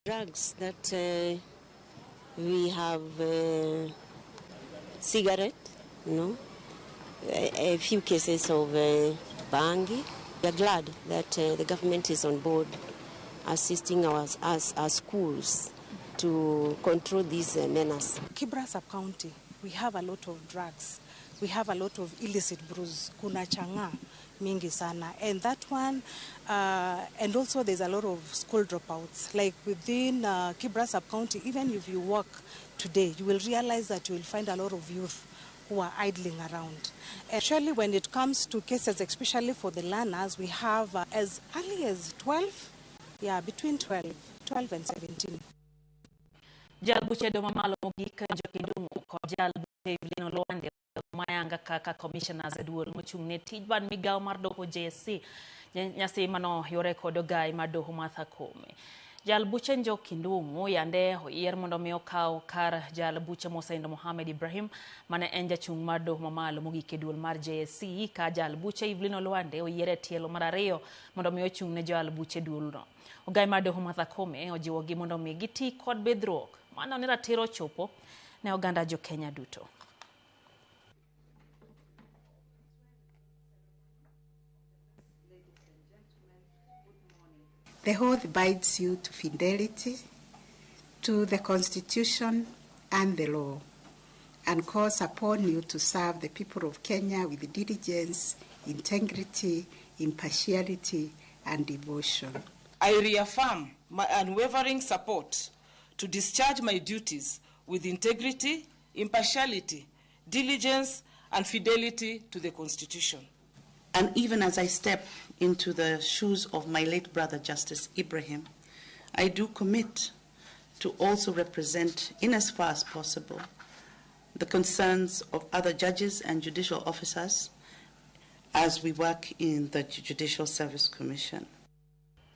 Drugs that we have cigarette, a few cases of bangi. We are glad that the government is on board assisting our schools to control this menace. Kibra sub-county, we have a lot of drugs. We have a lot of illicit brews, kuna changa mingi sana. And that one, and also there's a lot of school dropouts. Like within Kibra sub-county, even if you walk today, you will realize that you will find a lot of youth who are idling around. Actually, when it comes to cases, especially for the learners, we have as early as 12, between 12 and 17. Jal Buche do mamalo mogika jokindumu ko jal Buche Loande mayanga kaka commissioners eduol mochungne tijban migaw mar doho JSC nyasi mano yore kodo gai mar doho Martha Koome. Jal Buche jokindumu yande hoyer mondo mi okaw kar jal Buche Mosaindo Mohamed Ibrahim mane en jachung mar doho mamalo mogike duol mar JSC ka jal Buche Loande oyere tielo mar ariyo mondo mi ochungne jal Buche duol no. Ogai mar doho Martha Koome ojiwo gi mondo mi giti kod bedruok mano ni ratiro chopo ne oganda jo Kenya duto. The oath binds you to fidelity to the Constitution and the law, and calls upon you to serve the people of Kenya with diligence, integrity, impartiality, and devotion. I reaffirm my unwavering support to discharge my duties with integrity, impartiality, diligence, and fidelity to the Constitution. And even as I step into the shoes of my late brother, Justice Ibrahim, I do commit to also represent, in as far as possible, the concerns of other judges and judicial officers as we work in the Judicial Service Commission.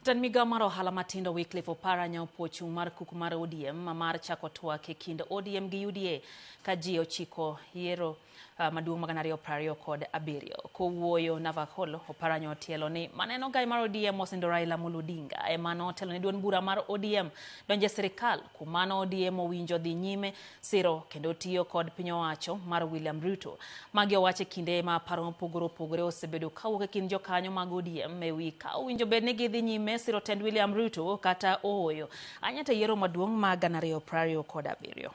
Tan migaw mar ohala matindo Wycliffe Opara nyaopochung mar kuku mar ODM mar chako twak e kind ODM gi UDA ka ji ochiko yiero maduong' mag 2027 kowuoyo Navakholo. Opara nyotielo ni maneno gai mar ODM Mosindo Raila Odinga emano otelo ni duond bura mar ODM donje sirikal kumano ODM owinjo dhi nyime siro kendo tiyo kod piny owacho mar William Ruto. Magi owacho kinde ma paro mopogore osebedo kawuok e kind jokanyo mag ODM ewi ka owinjo bed ni gidhi nyime siro tend William Ruto kata ooyo anyata yiero maduong' ma 2027.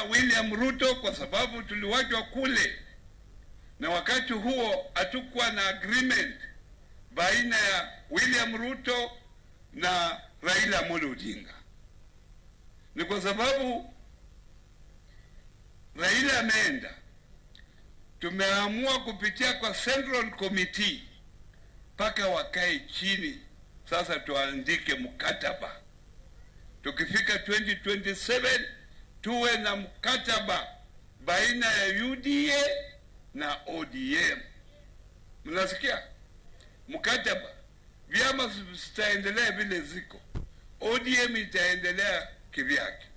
William Ruto kwa sababu tuliwachwa kule, na wakati huo hatukuwa na agreement baina ya William Ruto na Raila Odinga. Ni kwa sababu Raila ameenda, tumeamua kupitia kwa Central Committee paka wakae chini sasa tuandike mkataba. Tukifika 2027 tuwe na mkataba baina ya UDA na ODM. Mnasikia? Mkataba. Vyama zitaendelea vile ziko. ODM itaendelea kivyake.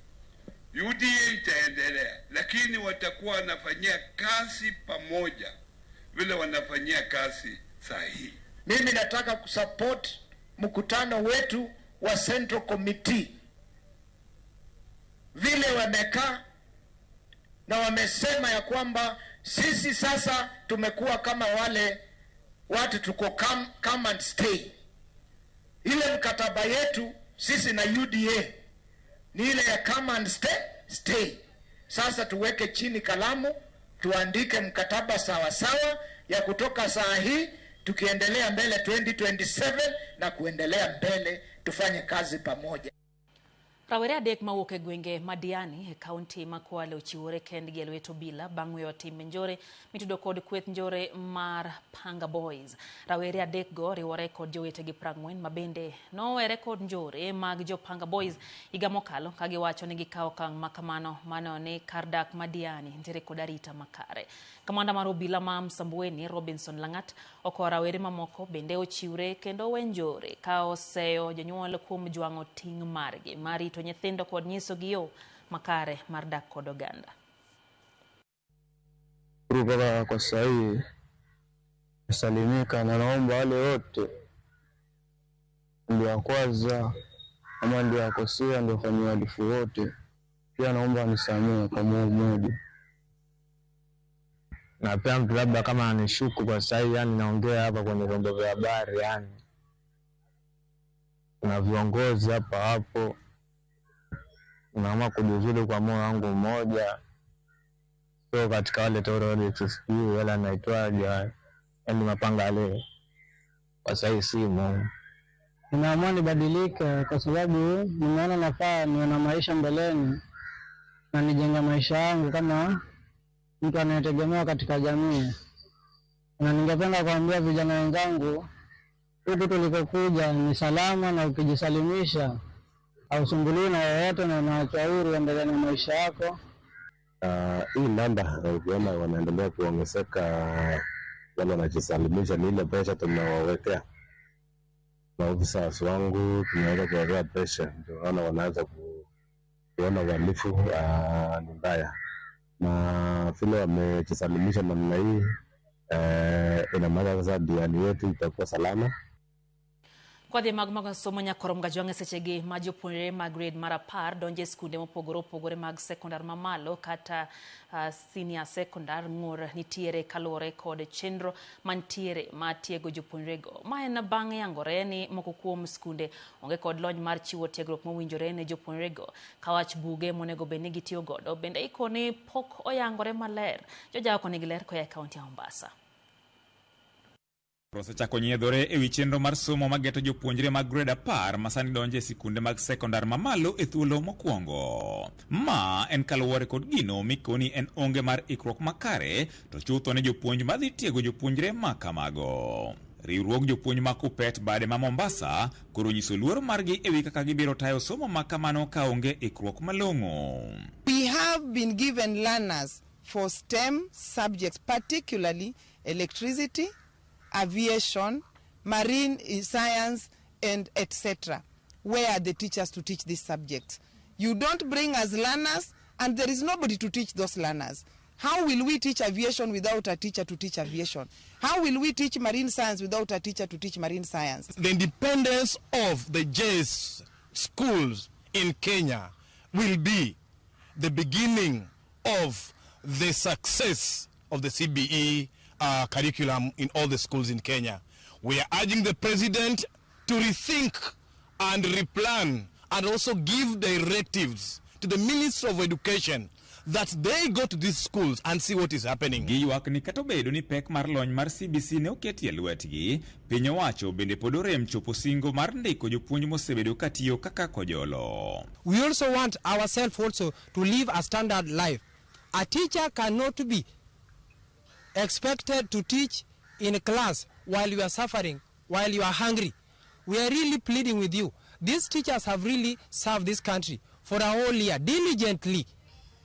UDA itaendelea, lakini watakuwa wanafanyia kazi pamoja vile wanafanyia kazi sahihi. Mimi nataka kusupport mkutano wetu wa Central Committee. Vile wamekaa na wamesema ya kwamba sisi sasa tumekuwa kama wale watu tuko come and stay. Ile mkataba yetu sisi na UDA ni ile ya come and stay. Sasa tuweke chini kalamu, tuandike mkataba sawa sawa ya kutoka saa hii tukiendelea mbele 2027 na kuendelea mbele tufanye kazi pamoja. Rawere adek mawuok e gwenge Madiani e kaunti ma Kwale ochiwore kendgi e lwet obila bang' weyo tim njore mitudo kod kweth njore mar Panga Boys. Rawere adek go riwore kod jowetegi 40 ma bende nowere kod njore mag jo Panga Boys higa mokalo ka giwacho ni gikawo okang' makamano mano ni kar dak Madiani nitiere kod arita makare. Kamanda mar obila ma Msambweni Robinson Langat oko rawere mamoko bende ochiwre kendo wenjore ka oseyo jonyuol kuom jwang'o ting' margi marito nyithindo kod nyiso gi yo makare mar dak kod oganda. Kuruka kwa sahi salimika na naomba wale wote ndio kwanza Kama ndio akosea ndio fanya uhalifu wote, pia naomba nisamehe kwa moyo mmoja. Na pia mtu labda kama anishuku kwa sasa hivi, yani naongea hapa kwenye vyombo vya habari, yani na viongozi hapa hapo, naomba kujiuzulu kwa moyo wangu mmoja. So katika wale toro sijui wala naitwaje, yani mapanga leo kwa sasa hivi simu. Ninaamua nibadilike kwa sababu nimeona nafaa niona maisha mbeleni na nijenga maisha yangu kama mtu anayetegemewa katika jamii. Na ningependa kuambia vijana wenzangu, huku tulikokuja ni salama, na ukijisalimisha hausumbuliwi na yoyote na unaachwa huru endelea na maisha yako. Hii namba ukiona wanaendelea kuongezeka wale wanajisalimisha, ni ile pesa tunawawekea maofisa wangu, tunaweza kuwekea pesa, ndio wanaanza kuona uhalifu ni mbaya. Na vile wamejisalimisha namna hii, ina maana sasa diani yetu itakuwa salama. Kwa the magmaga somo nya koromga jwange sechegi majopunre mag grade marapar donje skunde mopogore mag sekondar mamalo kata senior sekondar ngur nitiere kalore kod chenro mantiere matiego jopunrego. Maena bang' yangore ni moko kuom skunde onge kod lony mar chiwo tiegruok mowinjore ne jopunrego. Kawach buge monego bed ni gitiyo godo bende ikoni pok oyangore maler. Joja oko nigi ler koya kaunti ya Mombasa. Prosa chako nyiedhore ewi chenro mar somo mageto jopuonjre mag grade 10 masani donje sikunde mag sekondar mamalo e thuolo mokwongo. Ma en kaluwore kod gino mikoni en onge mar ikruok makare to chutho ne jopuonj madhi tiego jopuonjre makamago. Riwruog jopuonj ma Kupet bade ma Mombasa koro nyiso luor margi ewi kaka gibiro tayo somo makamano kaonge ikruok malong'o. We have been given learners for STEM subjects, particularly electricity, aviation, marine science, and etc. Where are the teachers to teach these subjects? You don't bring us learners, and there is nobody to teach those learners. How will we teach aviation without a teacher to teach aviation? How will we teach marine science without a teacher to teach marine science? The independence of the JS schools in Kenya will be the beginning of the success of the CBE curriculum in all the schools in Kenya. We are urging the president to rethink and replan and also give directives to the Minister of Education that they go to these schools and see what is happening. Giywak ni katobedo ni pek mar lony mar CBC ne oketi e lwetgi, piny owacho bende pod orem chopo singo mar ndiko jopuonj mosebedo katiyo kaka kojolo. We also want ourselves also to live a standard life. A teacher cannot be expected to teach in a class while you are suffering, while you are hungry. We are really pleading with you. These teachers have really served this country for a whole year diligently,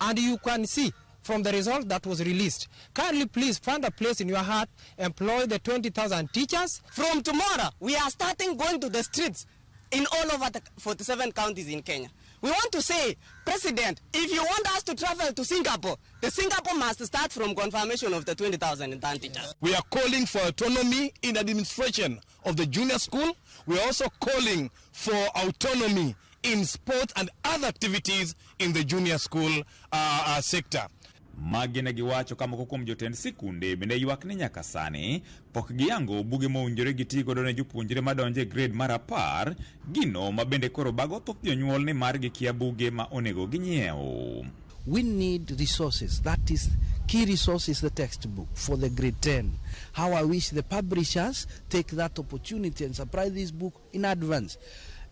and you can see from the result that was released. Kindly please find a place in your heart, employ the 20,000 teachers. From tomorrow, we are starting going to the streets in all over the 47 counties in Kenya. We want to say, President, if you want us to travel to Singapore, the Singapore must start from confirmation of the 20,000 teachers. We are calling for autonomy in administration of the junior school. We are also calling for autonomy in sports and other activities in the junior school sector. Magina giwacho kama kukom jotend sikunde bende ywak ni nyaka sani pok giyango buge mowinjore gitigo ne jopuonjre madonje grade mar 10 gino mabende koro bago thoth jonyuol ni margi kia buge ma onego ginyiew. We need resources. That is key resource is the textbook for the grade 10. How I wish the publishers take that opportunity and supply this book in advance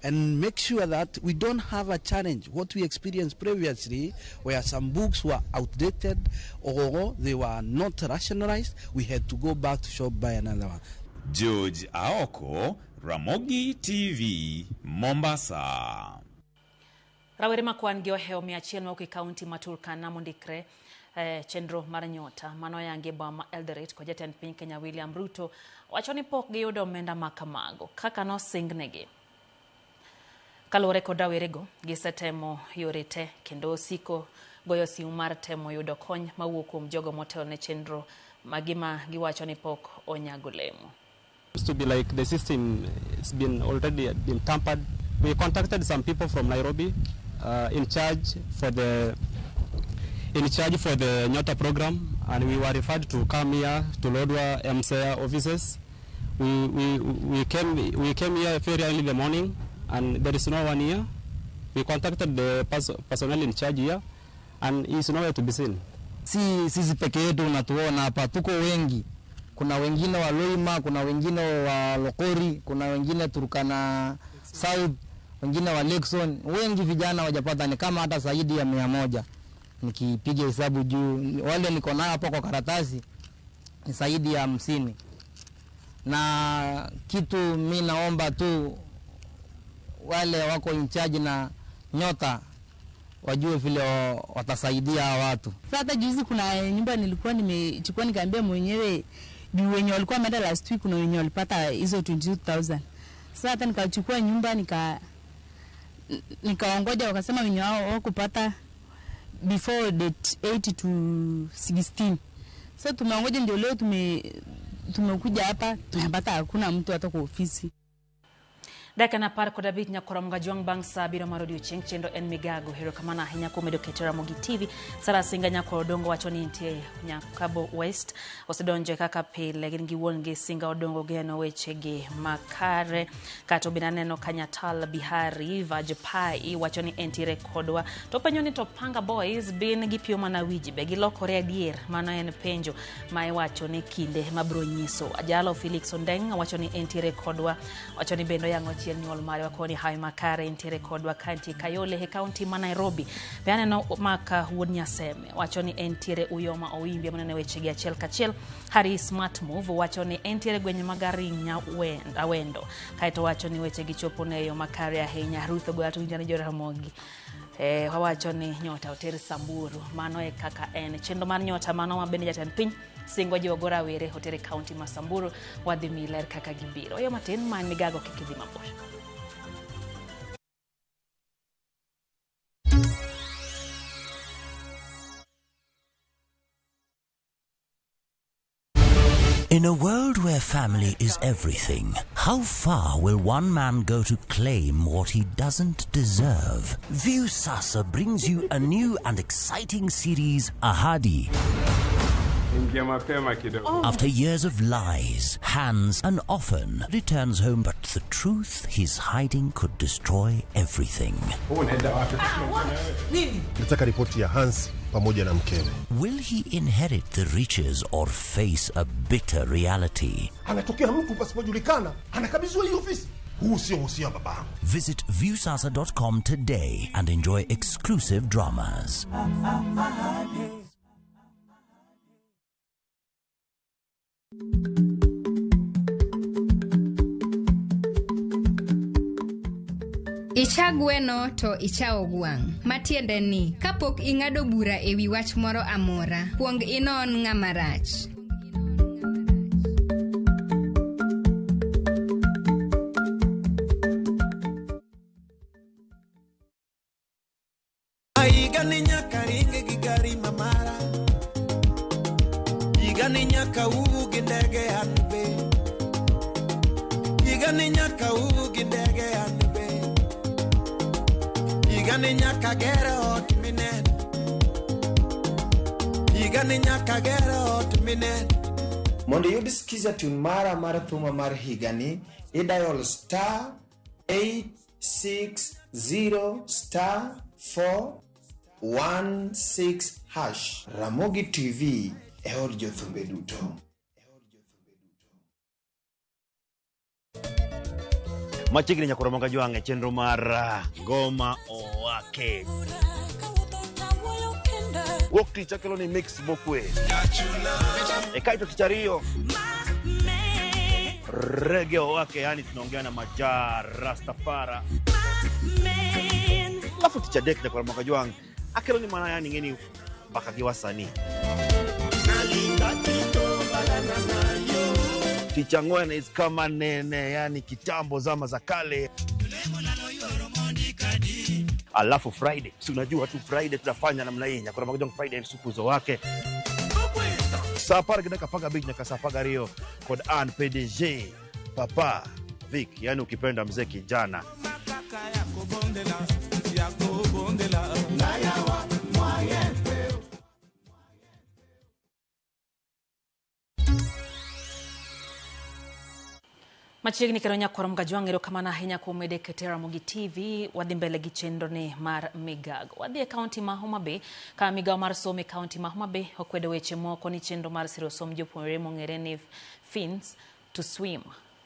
and make sure that we don't have a challenge. What we experienced previously, where some books were outdated or they were not rationalized, we had to go back to shop buy another one. George Aoko, Ramogi TV, Mombasa. Rawere makwan gi oheo 100 mauki kaunti ma Turkana mondikre chenro mar nyota mano yange boma Eldoret ko jatend piny Kenya William Ruto wacho ni pok giyudo omenda makamago kaka no singnegi. Kalore kod rawerego gisetemo yore te kendo siko goyo simu mar temo yudo kony mawuok kuom jogo motelo ne chenro magima giwacho ni pok onyago lemo. To be like the system has been already been tampered we contacted some people from Nairobi in charge for the Nyota program, and we were referred to come here to Lodwar MCA offices. We came here very early in the morning, and there is no one here. We contacted the personnel in charge here, and he is nowhere to be seen. Sisi peke yetu unatuona hapa, tuko wengi. Kuna wengine wa Loima, kuna wengine wa Lokori, kuna wengine Turkana South, wengine wa Lexon. Wengi vijana wajapata, ni kama hata zaidi ya 100. Nikipiga hesabu juu, wale niko nao hapa kwa karatasi ni zaidi ya 50. Na kitu mimi naomba tu wale wako in charge na Nyota wajue vile watasaidia watu. Sasa juzi kuna nyumba nilikuwa nimechukua nikaambia mwenyewe juu wenye walikuwa wameenda last week kuna wenye walipata hizo 22,000. Sasa hata nikachukua nyumba nikaongoja wakasema wenye wao kupata before date 8 to 16. Sasa tumeongoja ndio leo tumekuja hapa tunapata hakuna mtu hata kwa ofisi. Daka na par koda bit nyakora mga juang bangsa biro marodio chendo en migago hero kamana hinya kumedo ketera mogi TV sara singa nyakora odongo wachoni ntie nyakabo west osedonje kaka pile gingi wonge singa odongo geno wechege makare kato binaneno kanyatal bihari vajepai wachoni enti rekodwa topenyoni topanga boys bin gipio mana wiji begi lokore adier mana en penjo mai wachoni kinde mabronyiso ajalo Felix Ondeng wachoni enti rekodwa wachoni bendo yango nyol mare wakoni hai makare intere kodwa kanti Kayole he county ma Nairobi peane no maka wunya seme wachoni entire uyoma owimbi manene wechegi achiel kachiel hari smart move wachoni entire gwenye magari nya wendo kaito wachoni wechegi chopo neyo makare ahinya Ruth Ogwatu njane jora Ramogi wachoni Nyota oteri Samburu mano e kaka en chendo mar Nyota mano mabende jatan piny singo jiwagora were hotere county Masamburu wadhi miler kaka gibiro yo matin man migago kikidhi mabor. In a world where family is everything, how far will one man go to claim what he doesn't deserve? View Sasa brings you a new and exciting series, Ahadi. After years of lies, Hans, and often returns home, but the truth he's hiding could destroy everything. Nataka ripoti ya Hans pamoja na mkewe. Will he inherit the riches or face a bitter reality? Anatokea mtu pasipojulikana, anakabizwa hii ofisi. Huu sio usia baba. Visit viewsasa.com today and enjoy exclusive dramas. Ichagweno to ichao gwang. Matiende ni kapok ingado bura ewi wach moro amora, kuong inon ng'ama rach. Igani nyaka ringe gi gari mamara, igani nyaka ugi ndege anbe, igani nyaka ugi ndege anbe, igani nyaka gero hot minen, igani nyaka gero hot minen. Mondo yudi skiza tune mara thuma mar higani, idial star 860 *416 hash. Ramogi TV eod jothumbe duto. Machigni nyakora monga juange chenro mar ngoma owake. Wokti chakelo ni mix bokwe. Ekaito kichario. Reggae owake, yani tunaongea na majar Rastafara. Lafu ticha dek nyakora monga juange. Akelo ni mana yani ngeni bakagi wasani. Ticha Ngwena is kama nene, yani kitambo zama za kale. Alafu Friday, si unajua tu Friday tunafanya namna hii, nyakora magojong Friday supuzo wake. Sapara gina kapaga big nyaka sapaga rio kod an PDG Papa Vic, yani ukipenda mzee kijana. Machiegni kero nyakoro mgajwang'ero kamana ahinya kuom mede kete Ramogi TV wadhi mbele gi chenro ni mar migago. Wadhi e kaunti ma Homa Bay ka migago mar somo e kaunti ma Homa Bay okwedo weche moko ni chenro mar siro som jopuonjre mong'ere ni fins to swim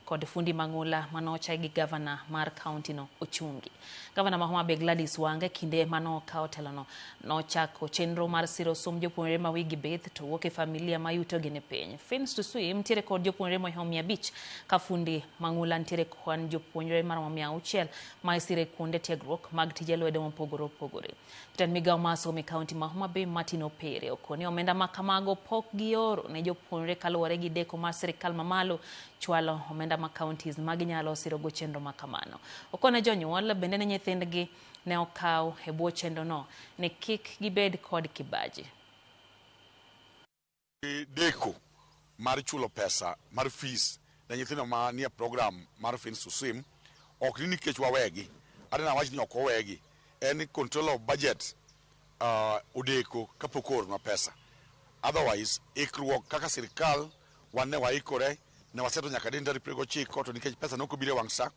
kod fundi mang'ula manocha gi gavana mar kaunti no ochungi. Gavana ma Homa Bay Gladys Wanga kinde manokawo telono nochako chenro mar siro som jopuonjre ma wigi beth to wuok e familia ma yuto gi ne piny. Fins to swim tiere kod jopuonjre mohingo 500 ka fundi mang'ula ntiere kwan jopuonjre mar 600 ma isire kuonde tiegruok mag tije lwedo mopogore opogore. Jatend migawo mar somo e kaunti ma Homa Bay Martin Opere okoni omenda ma kamago pok gioro ne jopuonjre kaluwore gi deko mar sirikal mamalo chwalo omenda ma counties maginyalo siro go chenro makamano. Okone jonyuol bende ne nyithindgi ne okaw e bwo chenro no ne kik gibed kod kibaji. Deko mar chulo pesa mar fees ne nyithindo ma nie program mar fins to swim ok ni nikech wawegi adena wach ni ok owegi en control of budget odeko kapok oor na pesa. Otherwise ikruok kaka sirikal wan ne waikore ne waseto nyaka den tarik 29 to nikech pesa nok obire wang' sa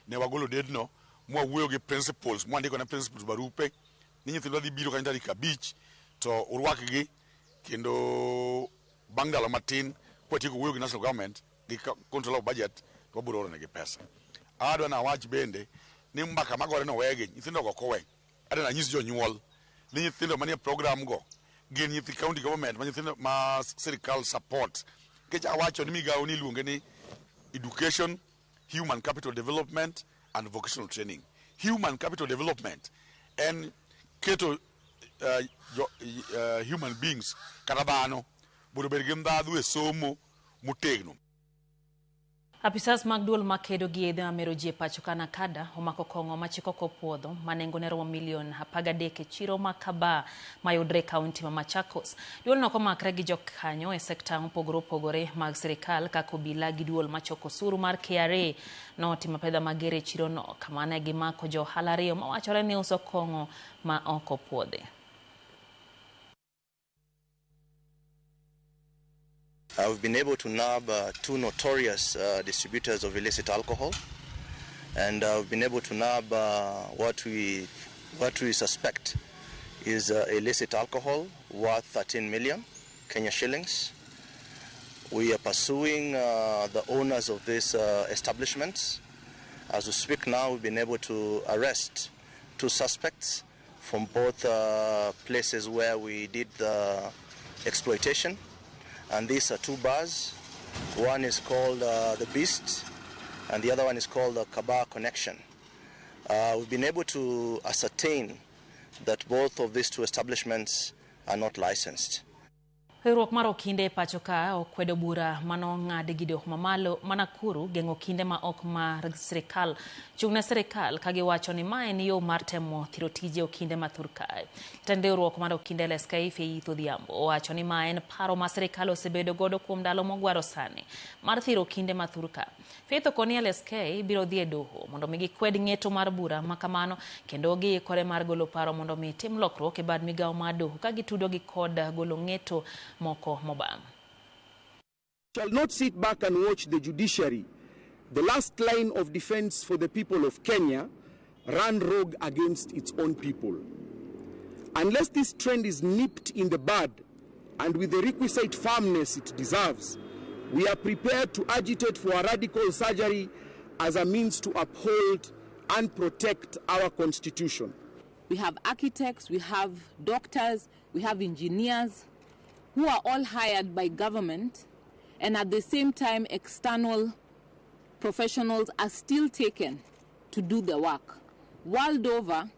ne wagolo dedno mwawuoyo gi principals mwandiko ne principals barupe ni nyithindo dhi biro ka tarik 5 to urwakgi kendo bang' ndalo matin kwatieko wuoyo gi national government gi control of budget to wabiro oro negi pesa. Adwa na wach bende ni mbaka magore no wegi nyithindo go kowe adwa na nyis jonyuol ni nyithindo manie program go gin nyithi county government ma nyithindo ma sirikal support kech awacho ni migawo ni luonge ni education, human capital development and vocational training. Human capital development and keto human beings kata dhano biro bedo gi ndhadhu e somo motegno. Apisas mag duol makedo gi yedhe mamero ji e pacho kana kada omako kong'o machiko kopuodho manengo ne romo milion 13 e chiro makaba mayudre kaunti ma Machakos. Duol no komakre gi jokanyo e sekta mopogore opogore mag sirikal kaka obila gi duol machoko osuru mar KRA notimo pedha mager e chiro no kamane gimako jo ohala ariyo mawachore ni uso kong'o ma ok opuodhi. We've been able to nab 2 notorious distributors of illicit alcohol, and we've been able to nab what we suspect is illicit alcohol worth 13 million Kenya shillings. We are pursuing the owners of these establishments. As we speak now, we've been able to arrest 2 suspects from both places where we did the exploitation. And these are 2 bars. One is called The Beast, and the other one is called the Kaba Connection. We've been able to ascertain that both of these 2 establishments are not licensed. Riwruok mar okinde pacho ka okwedo bura mano ng'ade gi doho mamalo manakuru geng'o kinde ma ok mar sirikal chung'ne sirikal ka giwacho ni mae en yo mar temo thiro tije okinde mathur kae. Jatend riwruok mar okinde LSK Faith Odhiambo owacho ni mae en paro ma sirikal osebedo godo kuom ndalo mogwaro sani mar thiro okinde mathur ka. Faith okoni LSK biro dhi e doho mondo mi gikwed ng'eto mar bura makamano kendo giikore mar golo paro mondo mi tim lokruok e bad migawo mar doho ka gitudo gi kod golo ng'eto moko mobam. Shall not sit back and watch the judiciary, the last line of defense for the people of Kenya, run rogue against its own people. Unless this trend is nipped in the bud and with the requisite firmness it deserves, we are prepared to agitate for a radical surgery as a means to uphold and protect our constitution. We have architects, we have doctors, we have engineers, who are all hired by government, and at the same time external professionals are still taken to do the work. World over,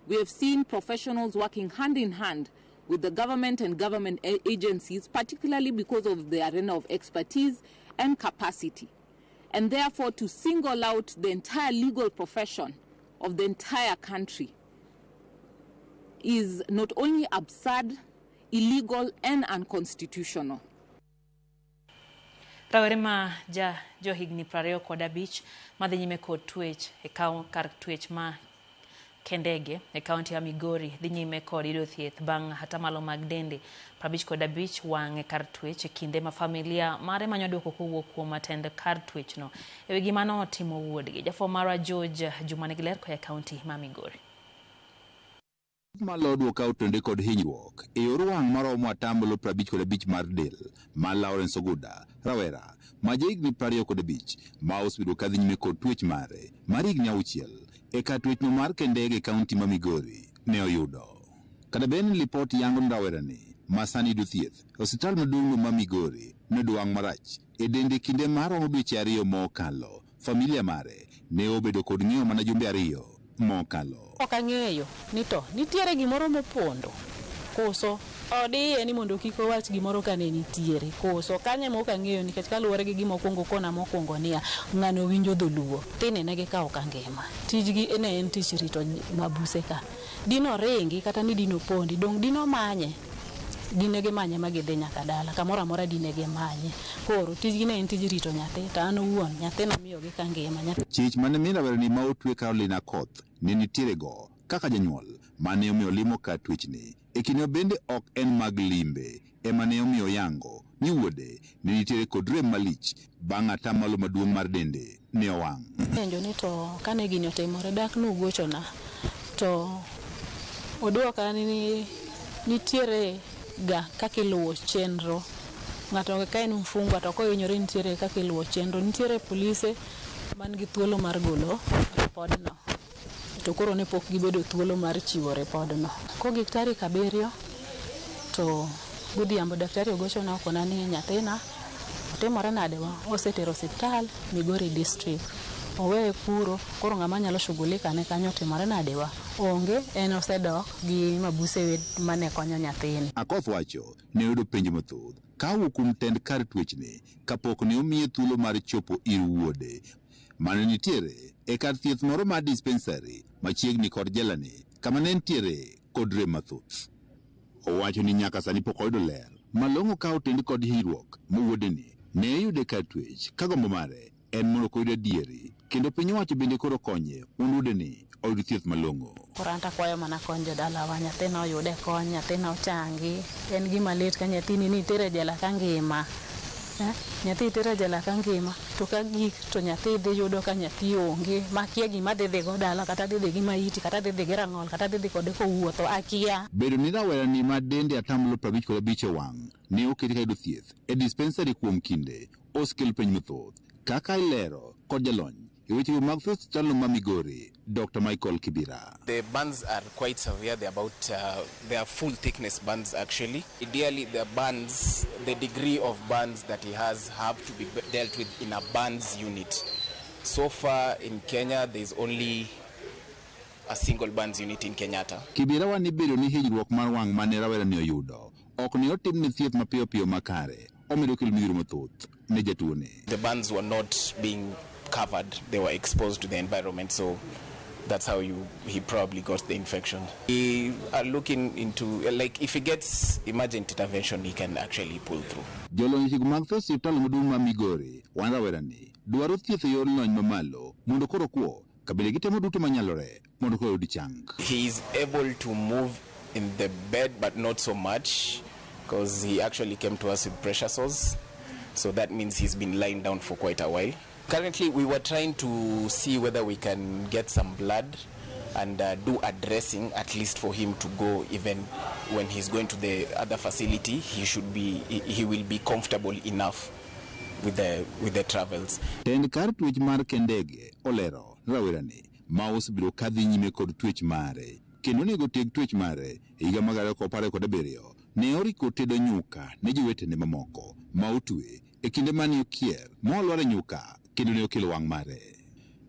we have seen professionals working hand in hand with the government and government agencies, particularly because of the arena of expertise and capacity. And therefore, to single out the entire legal profession of the entire country is not only absurd, illegal and unconstitutional. Rawere ma johigni 25 madhi nyime kod twech e kar twech ma kendege e kaunti ya Migori dhi nyime kod yudo thieth bang' atamalo mag dende 55 wang' e kar twech e kinde ma familia mare manyo duoko kowuok kuom atend kar twech no e wi gima notimo wuodgi. Jafo mara George Juma nigi ler koa e kaunti ma Migori. Malodwo ka otonde kod hinyruok e yor wang' maromo atamalo 55 mar del ma Lawrence Oguda rawera ma jahigni 25 ma osebedo kadhi nyime kod twech mare mar higni 6 e kar twech no mar kendege kaunti ma Migori ne oyudo. Kada ben lipot yango rawerani ma sani yudo thieth osiptal maduong' ma Migori noyudo wang' marach e dende kinde maromo dweche 2 mokalo. Familia mare ne obedo kod ng'eyo mana jumbe 2 mokalo. Ok ang'eyo ni to nitiere gimoro mopondo koso odiye ni mondo kik owach gimoro kane nitiere koso kanye mok ang'eyo nikech kaluwore gi gima okwongo kona mokwongo niya ng'ano winjo dholuo tine ne gikawo ka ngima tijgi ne en tich rito mabuse ka dino ringi kata ni dino pondi dong dino manye dine gi manye magidhi nyaka dala kamoro amora dine gi manye koro tijgi ne en tij rito nyathi to an owuon nyathi namiyogi ka ngima chich mane mina werni ma otwe Carolina Koth ne nitiere go kaka janyuol mane omiyo limo ka twechni e kinde bende ok en mag limbe ema ne omiyo yango ni wuode ne nitiere kod rem malich bang' atamalo maduong' mar dende ne owang'. Penjo ni to kane gini otimore dak nugochona to oduoka ni nitiere ga kaka iluwo chenro ng'ato ka en mfungwa to kohinyore nitiere kaka iluwo chenro nitiere polise man gi thuolo mar golo ripodno to koro ne pok gibedo thuolo mar chiwo ripodno kogik tarik 7 to godhiambo daktari ogochona okona ni nyathina otimore nade osetero osiptal Migori district oweye puro koro ng'ama nyalo shughulika ne kanyo otimore nade onge en osedok gi mabuse mane konyo nyathini. Akoth wacho ne oyudo penjo mathoth ka owuok kuom tend kar twechni kapok ne omiye thuolo mar chopo ir wuode mane nitiere e kar thieth moro mar dispensary machiegni kod jelani kama ne nitiere kod rem mathoth. Owacho ni nyaka sani pok oyudo ler malong'o ka otend kod hinyruok mowuodeni ne yude kar twech ka gombo mare en mondo koyudo adieri kendo piny owacho bende koro konye wuodeni oyud thieth malong'o. Koro anta kwayo mana kony jodalawa nyathina oyude kony nyathina ochangi en gima lit ka nyathini nitere jela ka ngima nyathi tere jela ka ngima to ka gik to nyathi dhi yudo ka nyathi onge makia gima dhi go dala kata dhi gi maiti kata dhi gi rang'ol kata dhi kode kowuotho akia. Bedo ni rawerani ma dende atamalo 55 wang' ne oketi ka yudo thieth e dispensary kuom kinde osekelo penj mathoth kaka ilero kod jalony e weche mag hospital ma Migori Dr. Michael Kibira. The burns are quite severe. They're about they are full thickness burns actually. Ideally the burns, the degree of burns that he has have to be dealt with in a burns unit. So far in Kenya there is only a single burns unit in Kenyatta. Kibira wani bedo ni hinyruok mar wang' mane rawera ni oyudo ok ni otim ni thieth mapiyo piyo makare omedo kelo midhiero mathoth ne jatuone. The burns were not being covered, they were exposed to the environment, so that's how he probably got the infection. We are looking into, like, if he gets emergent intervention, he can actually pull through. Jolony higu mag hospital maduong' ma Migori wan rawerani dwaro thieth yor lony mamalo mondo koro kuo kabile gitemo duto manyalore mondo koro yud chang. He is able to move in the bed but not so much because he actually came to us with pressure sores, so that means he's been lying down for quite a while. Currently, we were trying to see whether we can get some blood and do a dressing, at least for him to go. Even when he's going to the other facility, he will be comfortable enough with the travels. Tend kar twech mar kendege olero rawerani ma osebiro kadhi nyime kod twech mare kendo nego teg twech mare higa mag 2017 ne oriko tedo nyuka ne jowetene mamoko ma otwe e kinde mane okier molware nyuka kendo ne okelo wang' mare.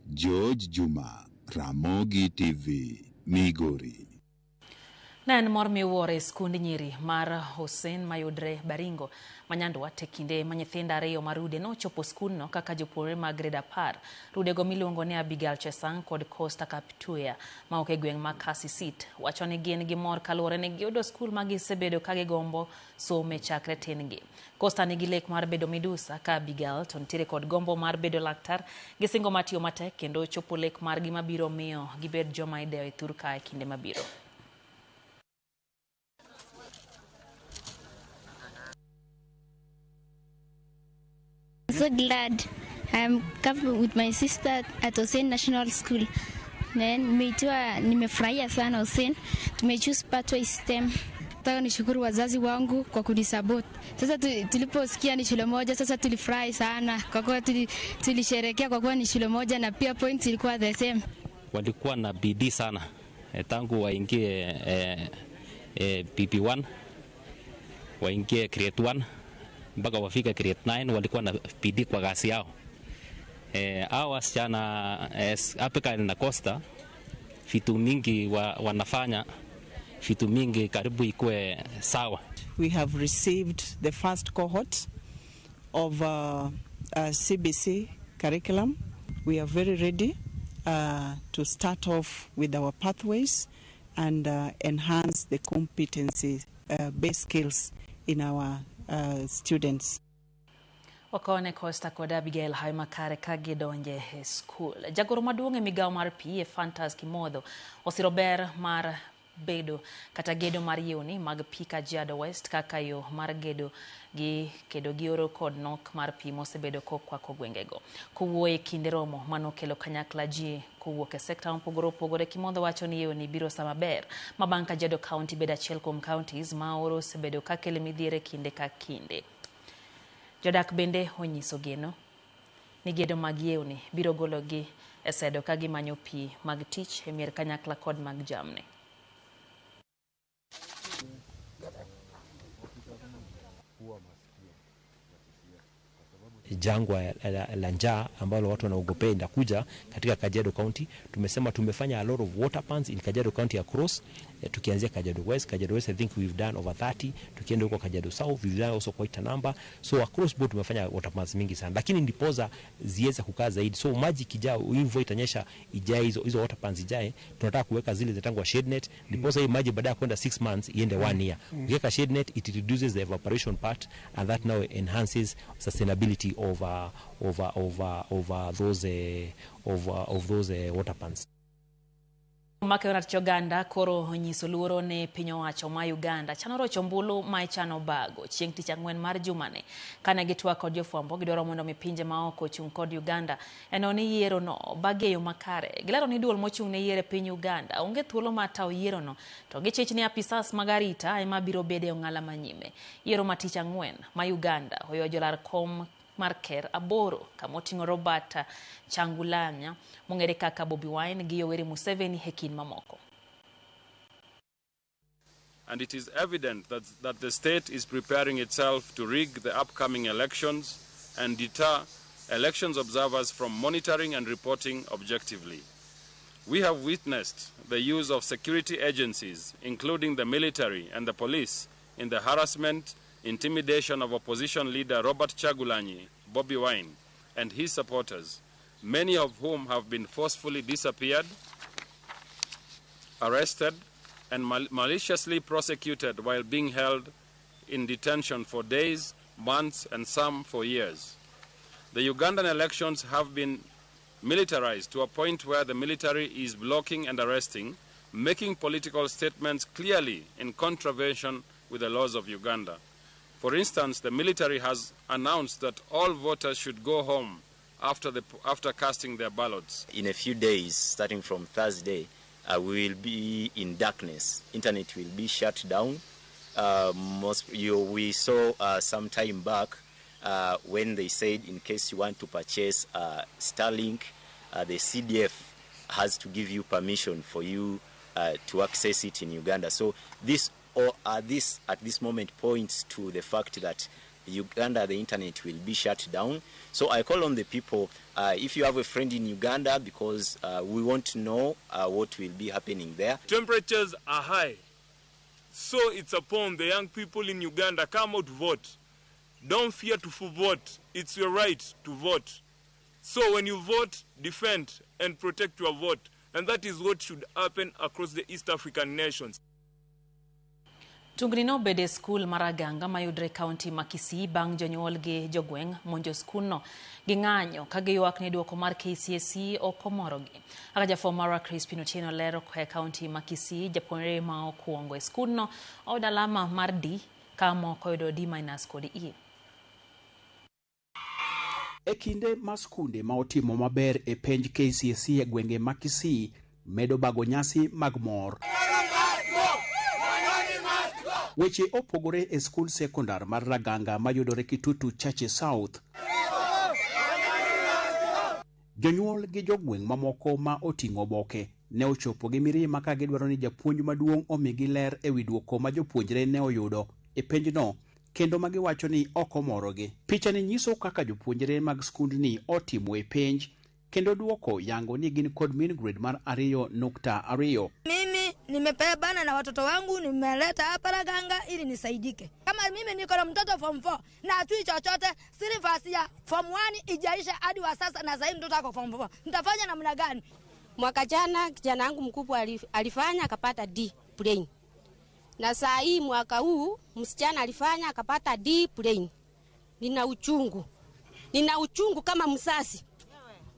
George Juma, Ramogi TV, Migori. Nen mor miwuoro skund nyiri mar Hussein mayudre Baringo manyandwat e kinde ma nyithindo ariyo ma rude nochopo skundno kaka jopuonjre mag grade 10. Rudego miluongo ni Abigail Chesang kod Costa Kapituya ma ok e gweng' ma Kasisit wacho ni gin gi mor kaluwore ni giyudo skul ma gisebedo ka gigombo some chakre tin gi. Costa nigi lek mar bedo midusa ka Abigail to nitiere kod gombo mar bedo laktar. Gisingo matiyo matek kendo chopo lek margi mabiro miyo gibed joma idewo e thur ka e kinde mabiro. So glad I'm coming with my sister at Hussein National School. Then nimefurahia sana Hussein. Tumechoose pathway STEM. Nataka nishukuru wazazi wangu kwa kunisupport. Sasa tuliposikia ni shule moja, sasa tulifurahi sana kwa kuwa tulisherehekea kwa kuwa ni shule moja na pia points ilikuwa the same. Walikuwa na bidii sana tangu waingie PP1 waingie grade 1 mpaka wafika grade 9 walikuwa na bidii kwa kazi yao. Hao wasichana Afrika na Costa vitu mingi wanafanya vitu mingi karibu ikuwe sawa. We have received the first cohort of CBC curriculum. We are very ready to start off with our pathways and enhance the competency-based skills in our students. Wakone Costa kod Abigail hayo makare ka gidonje e skul. Jagoro maduong' e migawo mar pii Fantas Kimodho osiro ber mar bedo kata gedo mar yewni mag pii Kajiado West kaka yo mar gedo gi kedo gi oro kod nok mar pii mosebedo kokwako gwengego. Kowuoyo e kinde romo manokelo kanyakla ji kowuok e sekta mopogore opogore, Kimodho wacho ni yewni biro sama ber ma bang' Kajiado County bedo achiel kuom counties ma oro osebedo ka kelo midhiere kinde ka kinde. Jodak bende onyiso geno ni gedo mag yewni biro gologi e sedo ka gimanyo pii mag tich e mier kanyakla kod mag jamni. Jangwa la njaa ambalo watu wanaogopea inakuja katika Kajiado County. Tumesema tumefanya a lot of water pans in Kajiado County across, tukianzia Kajiado West. Kajiado West I think we've done over 30, tukienda huko Kajiado South we've done also quite a number. So across board tumefanya water pans mingi sana, lakini ndipoza ziweze kukaa zaidi. So maji kijao, mvua itanyesha ijae hizo water pans ijae, tunataka kuweka zile zetangwa shade net, ndipoza hii maji baada ya kwenda 6 months iende 1 year. Ukiweka shade net it reduces the evaporation part and that now enhances sustainability of those water pans. Make wana Uganda koro nyiso luoro ne piny owacho ma Uganda chano rocho ombulu ma ichano bago chieng' tich ang'wen mar jumane kane gitwak kod jofwambo gidwaro mondo mipinje ma oko chung' kod Uganda enoni yiero no bageyo makare. Gilero ni duol mochung' ne yiero piny Uganda onge thuolo ma taw yiero no to gichich ni apisas magarita ema biro bede ong'ala manyime. Yiero ma tich ang'wen ma Uganda hoyo jolar kom Marker aboro kamotingo Robert Changulanya mongere kaka Bobi Wine gi Yoweri Museveni hekin mamoko. And it is evident that the state is preparing itself to rig the upcoming elections and deter elections observers from monitoring and reporting objectively. We have witnessed the use of security agencies, including the military and the police, in the harassment, intimidation of opposition leader Robert Chagulanyi, Bobi Wine, and his supporters, many of whom have been forcefully disappeared, arrested, and maliciously prosecuted while being held in detention for days, months, and some for years. The Ugandan elections have been militarized to a point where the military is blocking and arresting, making political statements clearly in contravention with the laws of Uganda. For instance, the military has announced that all voters should go home after casting their ballots. In a few days, starting from Thursday, we will be in darkness. Internet will be shut down. We saw some time back when they said in case you want to purchase Starlink, the CDF has to give you permission for you to access it in Uganda. So this at this moment points to the fact that Uganda, the internet will be shut down. So I call on the people, if you have a friend in Uganda, because we want to know what will be happening there. Temperatures are high So it's upon the young people in Uganda, come out, vote. Don't fear to vote. It's your right to vote. So when you vote, defend and protect your vote. And that is what should happen across the East African nations. Tungni no bede skul Raganga mayudre county Makisi bang jonyuol gi jogweng monjo skul no gi ng'anyo ka giyuak ni duoko mar KCSE okomorogi. Aka jafom mara Crispin Otieno lero kwa county Makisi japuonjre ma okuongo e skul no oyudo alama mar D ka moko oyudo D- kod E. E kinde ma skunde ma otimo maber e penj KCSE e gwenge Makisi medo bago nyasi mag mor. Weche opogore e skul sekondar mar Raganga mayudore Kitutu Chache South. Jonyuol gi jogweng mamoko ma oting'o oboke ne ochopo gi mirima ka gidwaro ni japuonj maduong' omigi ler e wi duoko ma jopuonjre ne oyudo e penjno kendo ma giwacho ni ok omorogi. Picha ni nyiso kaka jopuonjre mag skundni otimo e penj kendo duoko yango ni gin kod mean grade mar 2.2. Mimi nimepebana na watoto wangu, nimeleta hapa Raganga ili nisaidike. Kama mimi niko na mtoto form 4 na atui chochote, syllabus ya form 1 ijaisha hadi wa sasa na sasa mtoto ako form 4. Nitafanya namna gani? Mwaka jana kijana wangu mkubwa alifanya akapata D plain. Na saa hii mwaka huu msichana alifanya akapata D plain. Nina uchungu kama msasi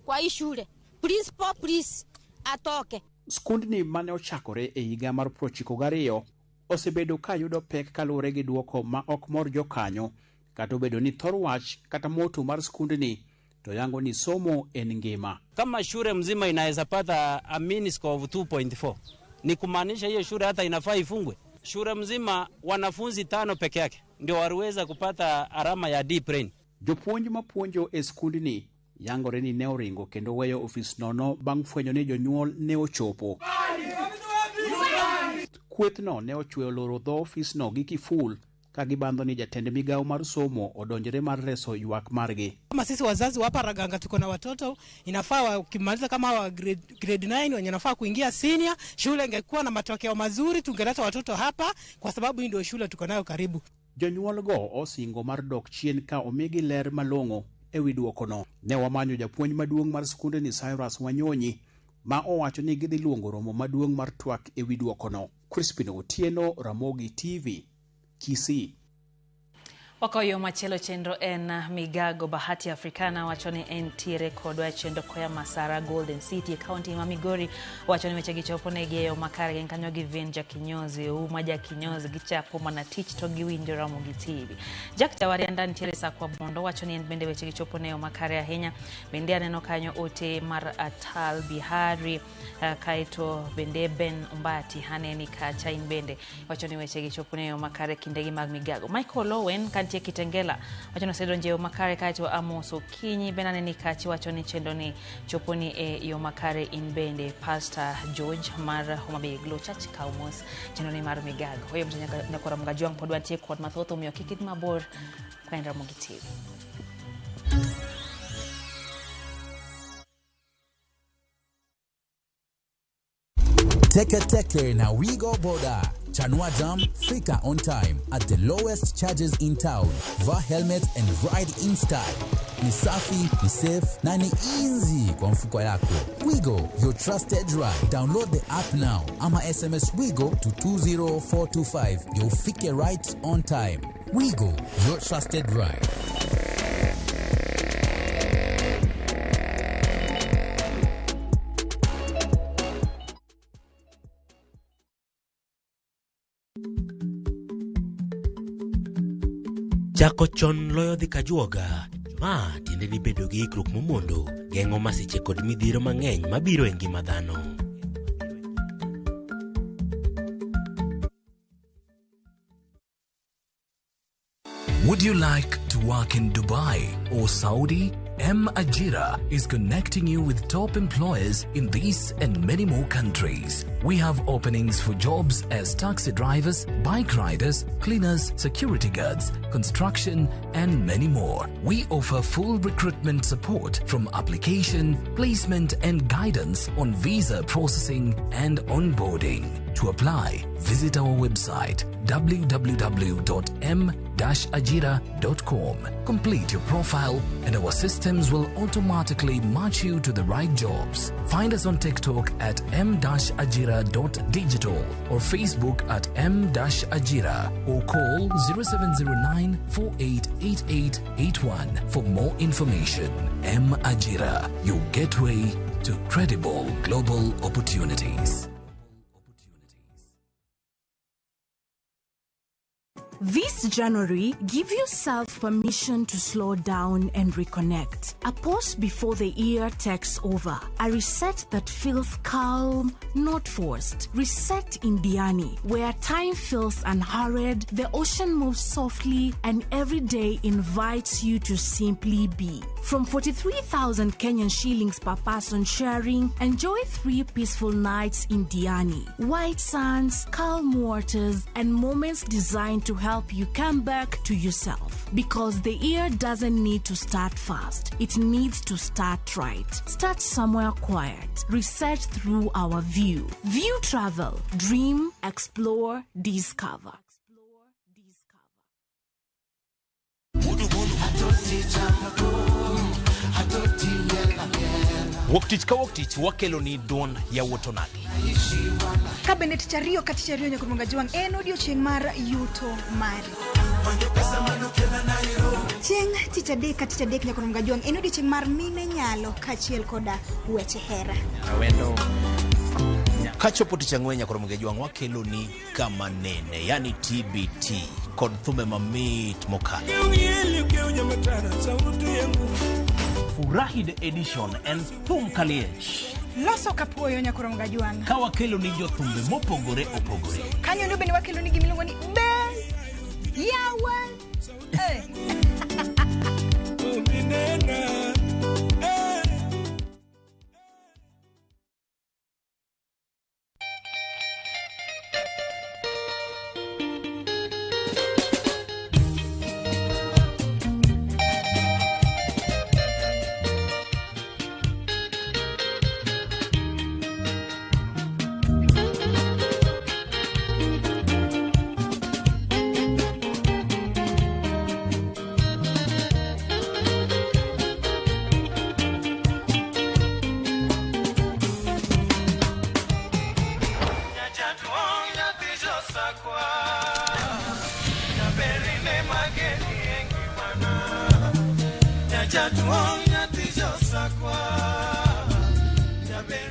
kwa hii shule. Principal please atoke. Skundni mane ochakore e higa mar 1992 osebedo ka yudo pek kaluwore gi duoko ma ok mor jokanyo, kata obedo ni thor wach kata moto mar skundni to yango ni somo en ngima. Kama shule mzima inaweza pata a mean score of 2.4, ni kumaanisha hiyo shule hata inafaa ifungwe. Shule mzima wanafunzi 5 peke yake ndio waliweza kupata alama ya D plain. Jopuonj mapuonjo e skundni yangore ni ne oringo kendo weyo ofis nono bang' fwenyo ni jonyuol ne ochopo. Kwethno ne ochweyo loro dho ofis no gi kiful ka gibando ni jatend migao mar somo odonjere mar reso ywak margi. Kama sisi wazazi hapa Raganga tuko na watoto, inafaa wakimaliza kama wa grade 9 wenye nafaa kuingia senior, shule ingekuwa na matokeo mazuri, tungeleta watoto hapa kwa sababu hii ndio shule tuko nayo karibu. Jonyuol go osingo mar dok chien ka omigi ler malong'o e wi duokono. Ne wamanyo japuonj maduong' mar skunde ni Cyrus Wanyonyi ma owacho ni gidhi luongo romo maduong' mar twak e wi duokono. Crispin Otieno, Ramogi TV, Kisii. Wakoyo machielo chenro en migago Bahati Africana wachoni entiere kodwa chendo koya Masara Golden City County ma Migori wachoni weche gichopo ne geyo makare gen kanyo gi Venja Kinyozi umaja Kinyozi gichapo mana tich to giwinjo Ramogi TV. Jack Tawarianda ntiere sa kwa bondo wachoni en bende weche gichopo ne makare ahenya bende aneno kanyo ote mar Atal Bihari kaito bende Ben Umbati haneni ka chain bende wachoni weche gichopo ne makare kindegi mag migago. Michael Owen kantie Kitengela wachoni sedo njeo makare kaito Amoso Kinyi benane ni kachi wachoni chendo ni choponi e yo makare in bende Pastor George mar Homa Bay Church Kaumos chendo ni mar migago. Hoyo mtanya nakora mgajuang podwa tie kwa mathoto umiyo kikit mabor kwa Ramogi TV. Teke na we go border. Chanua Jam, Fika on time at the lowest charges in town. Va helmet and ride in style. Ni safi, ni safe, na ni easy kwa mfuko yako. Wigo, your trusted ride. Download the app now. Ama SMS Wigo to 20425. You'll fike right on time. Wigo, your trusted ride. Chako chon loyo dhi kajuoga. Ma tiende ni bedo gi ikruok momondo, geng'o masiche kod midhiro mang'eny mabiro e ngima dhano. Would you like to work in Dubai or Saudi? M Ajira is connecting you with top employers in these and many more countries. We have openings for jobs as taxi drivers, bike riders, cleaners, security guards, construction, and many more. We offer full recruitment support from application, placement, and guidance on visa processing and onboarding. To apply, visit our website www.m-ajira.com. Complete your profile and our systems will automatically match you to the right jobs. Find us on TikTok at m-ajira.digital or Facebook at m-ajira or call 0709 488881 for more information. M-Ajira, your gateway to credible global opportunities. This January, give yourself permission to slow down and reconnect. A pause before the year takes over. A reset that feels calm, not forced. Reset in Diani, where time feels unhurried, the ocean moves softly, and every day invites you to simply be. From 43,000 Kenyan shillings per person sharing, enjoy 3 peaceful nights in Diani. White sands, calm waters, and moments designed to help you come back to yourself. Because the year doesn't need to start fast. It needs to start right. Start somewhere quiet. Research through our view. View travel. Dream, explore, discover. Woktich ka woktich wakelo ni don ya wotonagi. Kabinet chario kati chario nyakumunga juang en odiochieng' mar yuto mari. Chieng' tich adek kati adek nyakumunga juang en odiochieng' mar mine nyalo kachiel koda weche hera. Awendo kachopo tich ang'wen nyakumunga juang wakelo ni kama nene, yani TBT kod thume mamit mokalo. Furahi the edition and thum kaliech. Loso kapuoyo nyakumunga juang. Ka wakelo ni jothumbe mopogore opogore. Kanyo ndo bende wakelo ni gimiluongo ni be yawa.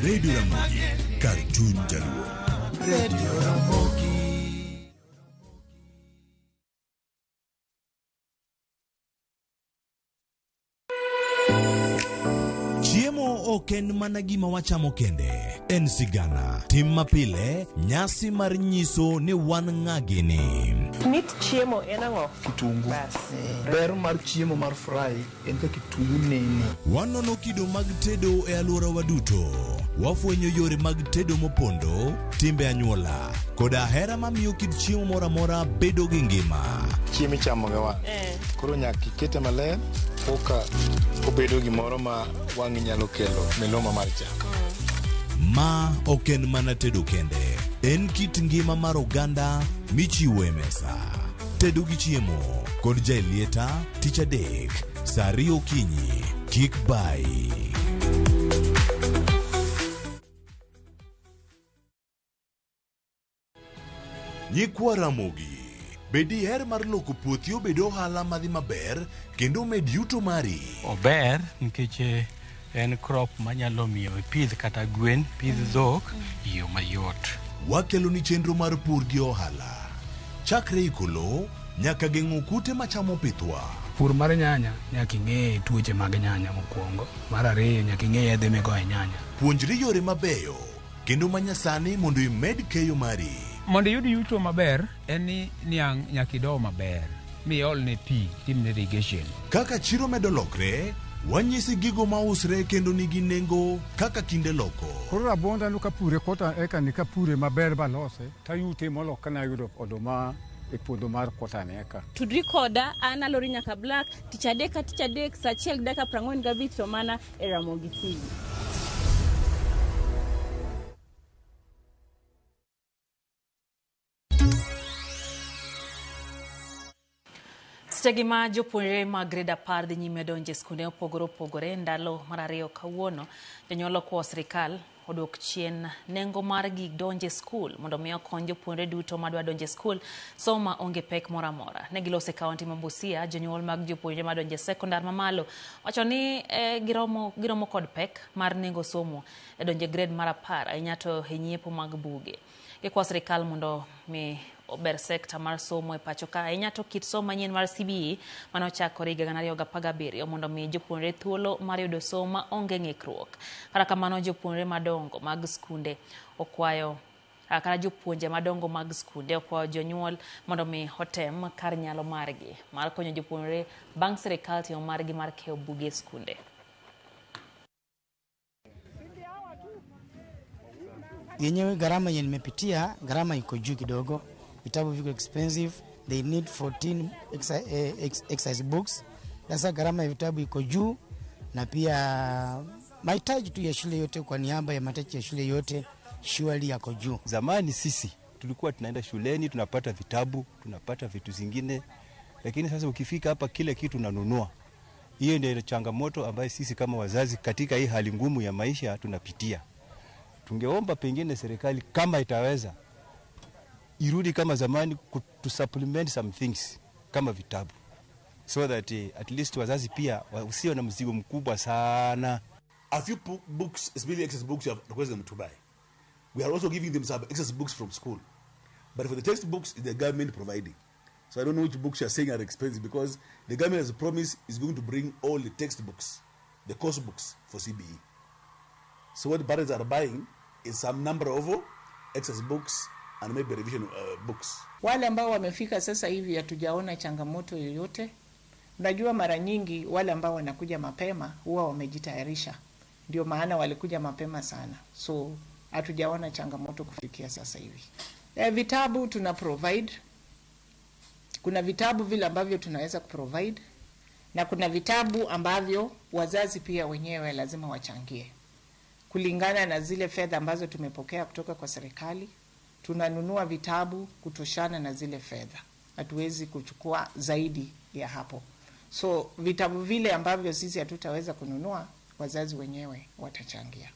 Radio Ramogi, Cartoon Jaluo. Radio Ramogi. Chiemo oken mana gima wachamo kende. En sigana, tim mapile, nyasi mar nyiso ni wan ng'agini. Mit chiemo en ang'o? Kitungu. Ber mar chiemo mar fry en ka kitungu nene. Wanono kido mag tedo e alwora waduto. Wafwenyo yore mag tedo mopondo, timbe anyuola, koda hera mamiyo kit chiemo mora mora bedo gi ngima. Chiemo ichamo ga wa. Koro nyaka ikete maler, oka obedo gimoro ma wang'i nyalo kelo miloma mar chak. Ma oken mana tedo kende. En kit ngima mar oganda michiwo e mesa. Tedo gi chiemo kod jailieta tich adek, saa 2 okinyi, kik bai. Nyikwa Ramogi, bedi her mar loko puothi obed ohala madhi maber kendo med yuto mari. Ober nikech en crop manyalo miyo pidh kata gwen, pidh dhok yo mayot. Wakelo ni chenro mar pur gi ohala. Chakre ikolo nyaka geng'o kute machamo pithwa. Pur mar nyanya nyaka ing'e tuoche mag nyanya mokwongo. Mar ariyo nyaka ing'e yedhe migoyo nyanya. Puonjri yore mabeyo kendo manyasani mondo imed keyo mari. Mondo yud yuto maber en ni niang' nyaka ido maber. Miol ne pi, timne irrigation. Kaka chiro medo lokre, wanyisi gigo mausre kendo nigi nengo kaka kinde loko. Koro rabonda no kapure kota eka ni kapure maber balose, tayute molo kana yudo oduma e puodho mar kota neka. Tudri koda ana lori nyaka black, tich adek sa 1:45 to mana e Ramogi TV. Stegima jopuonjre mag grade 10 dhi nyime donjo e skunde opogore ndalo mar ariyo kawuono. Jonyuol okwayo sirkal odwok chien nengo mar gik donjo e skul mondo mi okony jopuonjre duto madwa donjo e skul somo ma onge pek moro amora. Ne gilose kaunti ma Busia, jonyuol mag jopuonjre madonjo e sekondar mamalo wacho ni giromo kod pek mar nengo somo e donjo e grade mar 10 ahinya to e nyiepo mag buge. Gikwayo sirkal mondo mi ober sekta mar somo e pacho ka ahinya to kit somo manyien mar CBE mano chakore higa 2017 mondo mi jopuonjre thuolo mar yudo somo ma onge ng'ikruok. Kata kamano jopuonjre madongo mag skunde okwayo jopuonje madongo mag skunde okwayo jonyuol mondo mi otem kar nyalo margi mar konyo jopuonjre bang' sirkal timo margi mar keyo buge skunde. Yenyewe gharama yenye nimepitia, gharama iko juu kidogo. Vitabu viko expensive, they need 14 exercise books. Sasa gharama ya vitabu iko juu, na pia mahitaji tu ya shule yote kwa niaba ya mahitaji ya shule yote surely yako juu. Zamani sisi tulikuwa tunaenda shuleni tunapata vitabu, tunapata vitu zingine, lakini sasa ukifika hapa kile kitu unanunua. Hiyo ndio changamoto ambayo sisi kama wazazi katika hii hali ngumu ya maisha tunapitia. Tungeomba pengine serikali kama itaweza irudi kama zamani to supplement some things kama vitabu, so that at least wazazi pia usio na mzigo mkubwa sana. A few books, especially excess books, you have requested them to buy. We are also giving them some excess books from school, but for the textbooks, the government providing. So I don't know which books you are saying are expensive, because the government has promised is going to bring all the textbooks, the course books for CBE. So what the parents are buying is some number of excess books and maybe revision books. Wale ambao wamefika sasa hivi hatujaona changamoto yoyote. Unajua mara nyingi wale ambao wanakuja mapema huwa wamejitayarisha. Ndio maana walikuja mapema sana. So hatujaona changamoto kufikia sasa hivi. Vitabu tuna provide. Kuna vitabu vile ambavyo tunaweza kuprovide, na kuna vitabu ambavyo wazazi pia wenyewe lazima wachangie. Kulingana na zile fedha ambazo tumepokea kutoka kwa serikali, tunanunua vitabu kutoshana na zile fedha. Hatuwezi kuchukua zaidi ya hapo. So vitabu vile ambavyo sisi hatutaweza kununua, wazazi wenyewe watachangia.